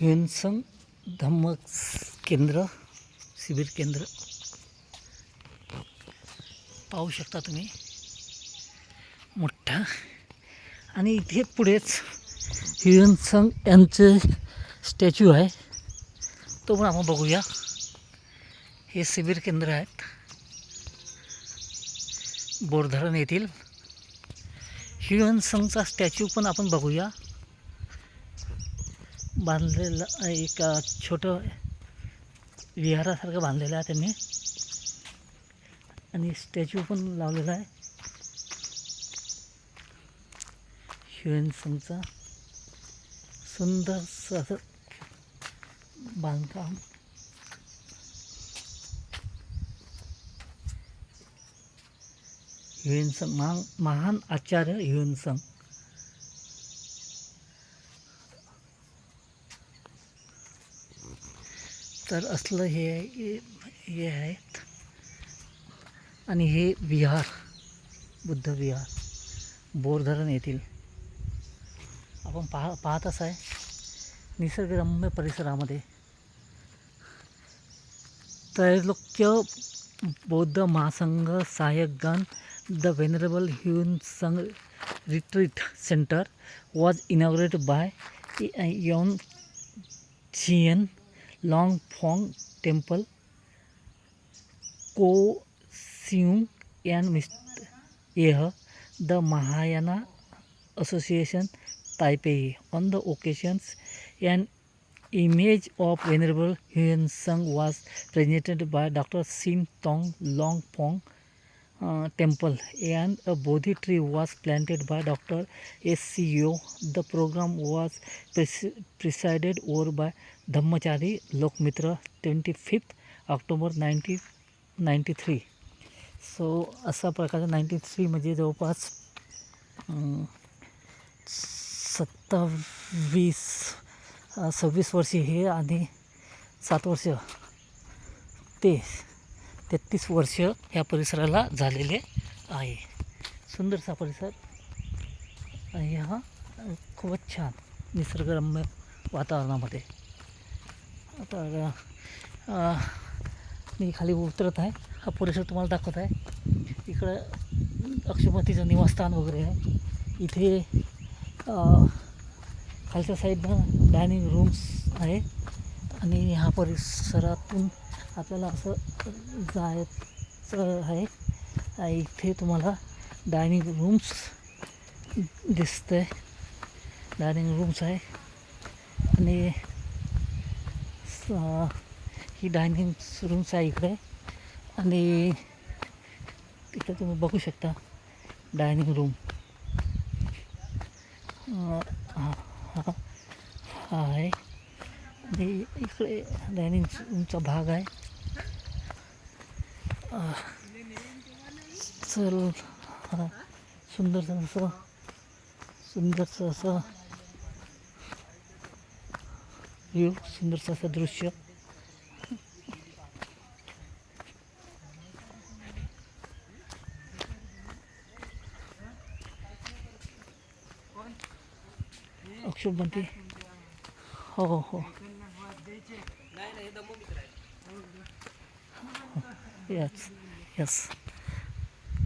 ह्युएनसंग धम्म केंद्र, शिबिर केंद्र पाहू शकता तुम्ही, मोठा. आणि इथे पुढेच ह्युएनसंग यांचे स्टॅच्यू आहे, तो पण आपण बघूया. हे शिबिर केंद्र आहेत बोरधरण येथील. ह्युएनसंगचा स्टॅच्यू पण आपण बघूया. बांधलेलं एक छोटं विहारासारखं बांधलेलं आहे त्यांनी, आणि स्टॅच्यू पण लावलेला आहे ह्युएनसंगचा. सुंदरसं असं बांधकाम. ह्युएनसंग महान आचार्य ह्युएनसंग. तर असलं हे आहेत. आणि हे विहार, बुद्ध विहार बोरधरण येथील आपण पाहतच आहे, निसर्गरम्य परिसरामध्ये. Trailokya Bauddha Mahasangha Sahayakagana. The venerable Hsuan Tsang retreat centre was inaugurated by Yon Chien Longfong Temple, Kaohsiung, and Mr. the Mahayana Association, Taipei. On the occasions, an image of Venerable ह्युएनसंग was presented by Dr. Sin Tong Longfong Temple, and a Bodhi tree was planted by Dr. S.C. Yo. The program was presided over by Dhammachari Lokmitra, 25th October 1993. So अशा प्रकारे 93 म्हणजे जवळपास 26 वर्षे हे, आणि 7 वर्ष ते 33 वर्ष ह्या परिसराला झालेले आहे. सुंदरसा परिसर आणि हा खूपच छान निसर्गरम्य वातावरणामध्ये. आता मी खाली उतरत आहे, हा परिसर तुम्हाला दाखवत आहे. इकडं अक्षमतीचं निवासस्थान वगैरे आहे. इथे खालच्या साईडनं डायनिंग रूम्स आहे, आणि ह्या परिसरातून आपल्याला असं जायचं आहे. इथे तुम्हाला डायनिंग रूम्स दिसतंय, डायनिंग रूम्स आहे. आणि ही डायनिंग रूम्स आहे इकडे, आणि तिकडे तुम्ही बघू शकता डायनिंग रूम. हा आहे, आणि इकडे डायनिंग रूमचा भाग आहे. चल सुंदरसं असं व्ह्यू, सुंदरसं असं दृश्य. अक्षुभंती, हो यस.